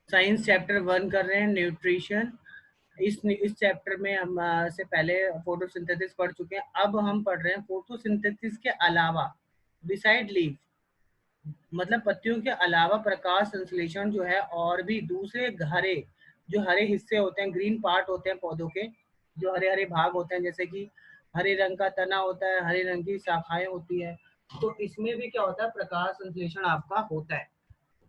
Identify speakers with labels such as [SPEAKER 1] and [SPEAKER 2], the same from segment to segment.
[SPEAKER 1] Science chapter 1 कर रहे हैं, न्यूट्रिशन। इस चैप्टर में हम से पहले फोटोसिंथेसिस पढ़ चुके हैं। अब हम पढ़ रहे हैं फोटोसिंथेसिस के अलावा, बिसाइड लीफ, मतलब पत्तियों के अलावा प्रकाश संश्लेषण जो है और भी दूसरे हरे, जो हरे हिस्से होते हैं, ग्रीन पार्ट होते हैं पौधों के, जो हरे हरे भाग होते हैं, जैसे कि हरे रंग का तना होता है, हरे रंग की शाखाएं होती है, तो इसमें भी क्या होता है, प्रकाश संश्लेषण आपका होता है।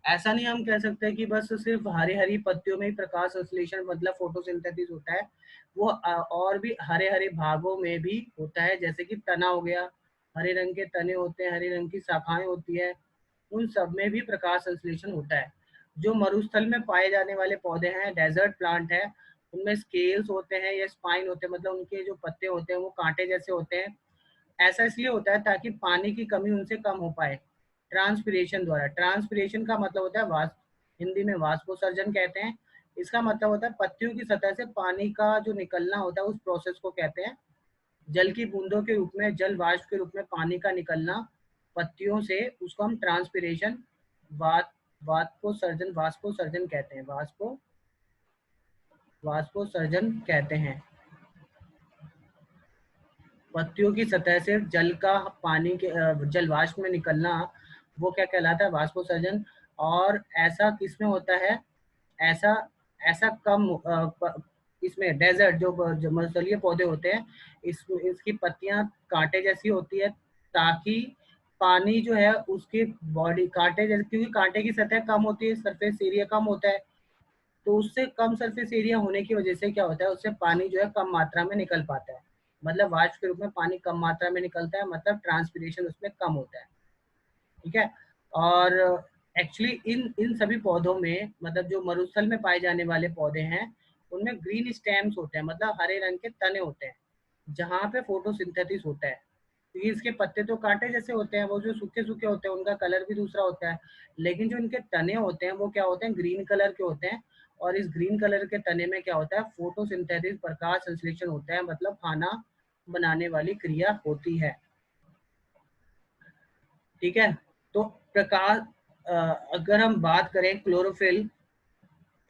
[SPEAKER 1] ऐसा नहीं हम कह सकते कि बस सिर्फ हरी हरी पत्तियों में ही प्रकाश संश्लेषण मतलब फोटोसिंथेसिस होता है। वो और भी हरे हरे भागों में भी होता है, जैसे कि तना हो गया, हरे रंग के तने होते हैं, हरे रंग की शाखाएं होती है, उन सब में भी प्रकाश संश्लेषण होता है। जो मरुस्थल में पाए जाने वाले पौधे हैं, डेजर्ट प्लांट है, उनमें स्केल्स होते हैं या स्पाइन होते हैं, मतलब उनके जो पत्ते होते हैं वो कांटे जैसे होते हैं। ऐसा इसलिए होता है ताकि पानी की कमी उनसे कम हो पाए, ट्रांसपिरेशन द्वारा। ट्रांसपिरेशन का मतलब होता है वाष्प, हिंदी में वाष्पोसर्जन कहते हैं। इसका मतलब होता है पत्तियों की सतह से पानी का जो निकलना होता है, उस प्रोसेस को कहते हैं। जल की बूंदों के रूप में, जल वाष्प के रूप में पानी का निकलना पत्तियों से, उसको हम ट्रांसपिरेशन, वाष्पोसर्जन वाष्पोसर्जन कहते हैं, वाष्पोसर्जन कहते हैं। पत्तियों की सतह से जल का पानी के जल वाष्प में निकलना, वो क्या कहलाता है, वाष्पोसर्जन। और ऐसा किसमें होता है, ऐसा ऐसा कम इसमें डेजर्ट जो मरुस्थलीय पौधे होते हैं, इसकी पत्तियां कांटे जैसी होती है, ताकि पानी जो है उसकी बॉडी कांटे जैसे, क्योंकि कांटे की सतह कम होती है, सरफेस एरिया कम होता है, तो उससे कम सरफेस एरिया होने की वजह से क्या होता है, उससे पानी जो है कम मात्रा में निकल पाता है। मतलब वाष्प के रूप में पानी कम मात्रा में निकलता है, मतलब ट्रांसपिरेशन उसमें कम होता है। ठीक है। और एक्चुअली इन इन सभी पौधों में, मतलब जो मरुस्थल में पाए जाने वाले पौधे हैं, उनमें ग्रीन स्टेम्स होते हैं, मतलब हरे रंग के तने होते हैं, जहाँ पे फोटोसिंथेसिस होता है। क्योंकि इसके पत्ते तो कांटे जैसे होते हैं, वो जो सूखे सूखे होते हैं उनका कलर भी दूसरा होता है, लेकिन जो इनके तने होते हैं वो क्या होते हैं, ग्रीन कलर के होते हैं। और इस ग्रीन कलर के तने में क्या होता है, फोटोसिंथेसिस, प्रकाश संश्लेषण होता है, मतलब खाना बनाने वाली क्रिया होती है। ठीक है। तो प्रकाश, अगर हम बात करें क्लोरोफिल,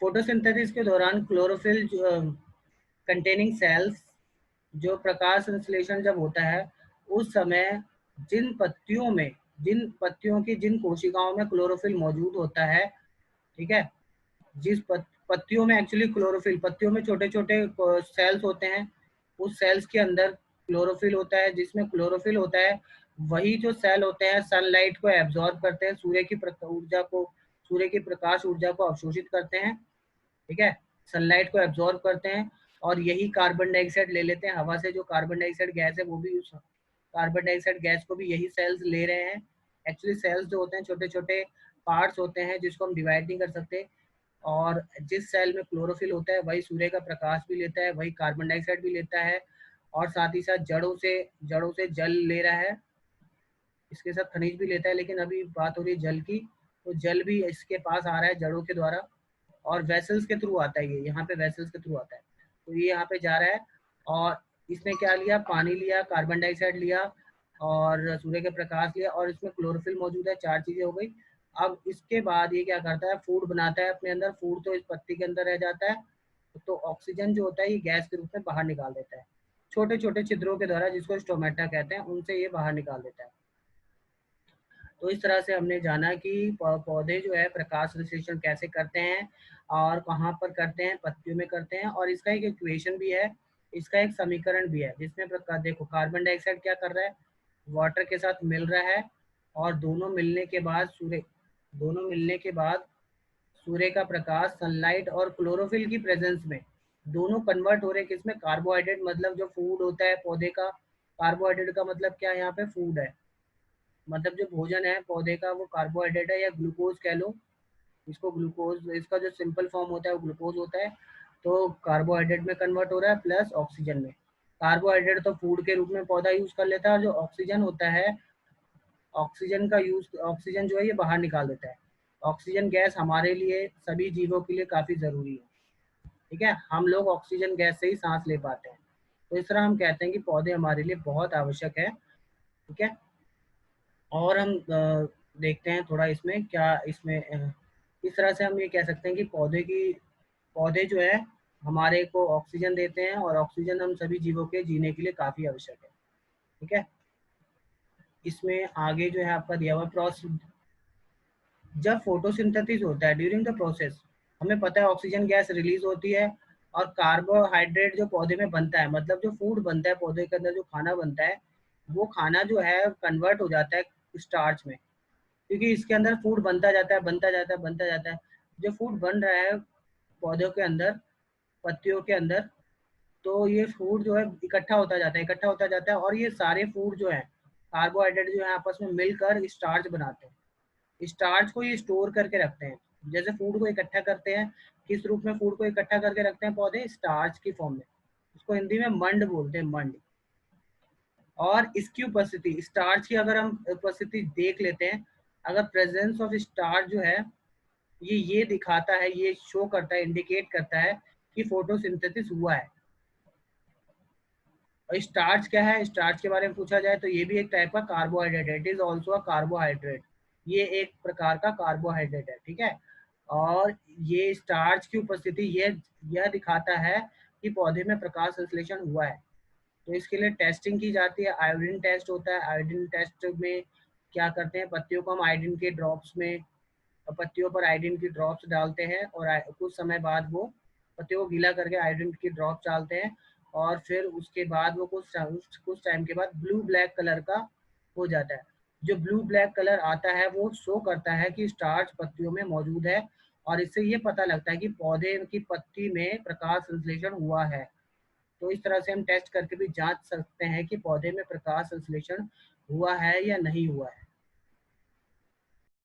[SPEAKER 1] फोटोसिंथेसिस के दौरान क्लोरोफिल कंटेनिंग सेल्स, जो प्रकाश संश्लेषण जब होता है उस समय जिन पत्तियों में, जिन पत्तियों की जिन कोशिकाओं में क्लोरोफिल मौजूद होता है, ठीक है, पत्तियों में एक्चुअली क्लोरोफिल, पत्तियों में छोटे छोटे सेल्स होते हैं, उस सेल्स के अंदर क्लोरोफिल होता है। जिसमें क्लोरोफिल होता है, वही जो सेल होते हैं सनलाइट को एब्जॉर्ब करते हैं, सूर्य की प्रकाश ऊर्जा को अवशोषित करते हैं। ठीक है, सनलाइट को एब्जॉर्ब करते हैं, और यही कार्बन डाइऑक्साइड ले लेते हैं हवा से। जो कार्बन डाइऑक्साइड गैस है, वो भी उस कार्बन डाइऑक्साइड गैस को भी यही सेल्स ले रहे हैं। एक्चुअली सेल्स जो होते हैं छोटे छोटे पार्ट्स होते हैं, जिसको हम डिवाइड नहीं कर सकते। और जिस सेल में क्लोरोफिल होता है, वही सूर्य का प्रकाश भी लेता है, वही कार्बन डाइऑक्साइड भी लेता है, और साथ ही साथ जड़ों से जल ले रहा है, इसके साथ खनिज भी लेता है। लेकिन अभी बात हो रही है जल की, तो जल भी इसके पास आ रहा है जड़ों के द्वारा, और वेसल्स के थ्रू आता है, ये यहाँ पे वेसल्स के थ्रू आता है। तो ये यहाँ पे जा रहा है, और इसमें क्या लिया, पानी लिया, कार्बन डाइऑक्साइड लिया, और सूर्य के प्रकाश लिया, और इसमें क्लोरोफिल मौजूद है, चार चीजें हो गई। अब इसके बाद ये क्या करता है, फूड बनाता है अपने अंदर। फूड तो इस पत्ती के अंदर रह जाता है, तो ऑक्सीजन जो होता है ये गैस के रूप में बाहर निकाल देता है, छोटे छोटे छिद्रों के द्वारा, जिसको स्टोमेटा कहते हैं, उनसे ये बाहर निकाल देता है। तो इस तरह से हमने जाना कि पौधे जो है प्रकाश संश्लेषण कैसे करते हैं, और कहाँ पर करते हैं, पत्तियों में करते हैं। और इसका एक इक्वेशन भी है, इसका एक समीकरण भी है, जिसमें प्रकाश, देखो कार्बन डाइऑक्साइड क्या कर रहा है, वाटर के साथ मिल रहा है, और दोनों मिलने के बाद सूर्य का प्रकाश, सनलाइट और क्लोरोफिल की प्रेजेंस में, दोनों कन्वर्ट हो रहे हैं किसमें, कार्बोहाइड्रेट, मतलब जो फूड होता है पौधे का। कार्बोहाइड्रेट का मतलब क्या है, यहाँ पे फूड है, मतलब जो भोजन है पौधे का वो कार्बोहाइड्रेट है, या ग्लूकोज कह लो इसको। ग्लूकोज, इसका जो सिंपल फॉर्म होता है वो ग्लूकोज होता है। तो कार्बोहाइड्रेट में कन्वर्ट हो रहा है, प्लस ऑक्सीजन में। कार्बोहाइड्रेट तो फूड के रूप में पौधा यूज कर लेता है, और जो ऑक्सीजन होता है, ऑक्सीजन जो है ये बाहर निकाल देता है। ऑक्सीजन गैस हमारे लिए, सभी जीवों के लिए काफी जरूरी है। ठीक है, हम लोग ऑक्सीजन गैस से ही सांस ले पाते हैं। तो इस तरह हम कहते हैं कि पौधे हमारे लिए बहुत आवश्यक है। ठीक है। और हम देखते हैं थोड़ा इसमें क्या, इसमें इस तरह से हम ये कह सकते हैं कि पौधे जो है हमारे को ऑक्सीजन देते हैं, और ऑक्सीजन हम सभी जीवों के जीने के लिए काफ़ी आवश्यक है। ठीक है, इसमें आगे जो है आपका दिया हुआ प्रोसेस, जब फोटोसिंथेसिस होता है ड्यूरिंग द प्रोसेस, हमें पता है ऑक्सीजन गैस रिलीज होती है और कार्बोहाइड्रेट जो पौधे में बनता है, मतलब जो फूड बनता है पौधे के अंदर, जो खाना बनता है, वो खाना जो है कन्वर्ट हो जाता है स्टार्च में, क्योंकि इसके अंदर फूड बनता जाता है, बनता जाता है, बनता जाता है। जो फूड बन रहा है पौधों के अंदर, पत्तियों के अंदर, तो ये फूड जो है इकट्ठा होता जाता है, इकट्ठा होता जाता है, और ये सारे फूड जो है कार्बोहाइड्रेट जो है आपस में मिलकर स्टार्च बनाते हैं। स्टार्च को ये स्टोर करके रखते हैं। जैसे फूड को इकट्ठा करते हैं, किस रूप में फूड को इकट्ठा करके रखते हैं पौधे? स्टार्च की फॉर्म में। उसको हिंदी में मंड बोलते हैं, मंड। और इसकी उपस्थिति, स्टार्च की अगर हम उपस्थिति देख लेते हैं, अगर प्रेजेंस ऑफ स्टार्च जो है ये दिखाता है, ये शो करता है, इंडिकेट करता है कि फोटोसिंथेसिस हुआ है। और स्टार्च क्या है? स्टार्च के बारे में पूछा जाए तो ये भी एक टाइप का कार्बोहाइड्रेट है। It is also a carbohydrate. ये एक प्रकार का कार्बोहाइड्रेट है, ठीक है। और ये स्टार्च की उपस्थिति यह दिखाता है कि पौधे में प्रकाश संश्लेषण हुआ है। तो इसके लिए टेस्टिंग की जाती है, आयोडीन टेस्ट होता है। आयोडीन टेस्ट में क्या करते हैं, पत्तियों को हम आयोडीन के ड्रॉप्स में, पत्तियों पर आयोडीन की ड्रॉप्स डालते हैं, और कुछ समय बाद वो पत्तियों को गीला करके आयोडीन की ड्रॉप्स डालते हैं, और फिर उसके बाद वो कुछ टाइम के बाद ब्लू ब्लैक कलर का हो जाता है। जो ब्लू ब्लैक कलर आता है वो शो करता है कि स्टार्च पत्तियों में मौजूद है, और इससे ये पता लगता है कि पौधे की पत्ती में प्रकाश संश्लेषण हुआ है। तो इस तरह से हम टेस्ट करके भी जांच सकते हैं कि पौधे में प्रकाश संश्लेषण हुआ है या नहीं हुआ है।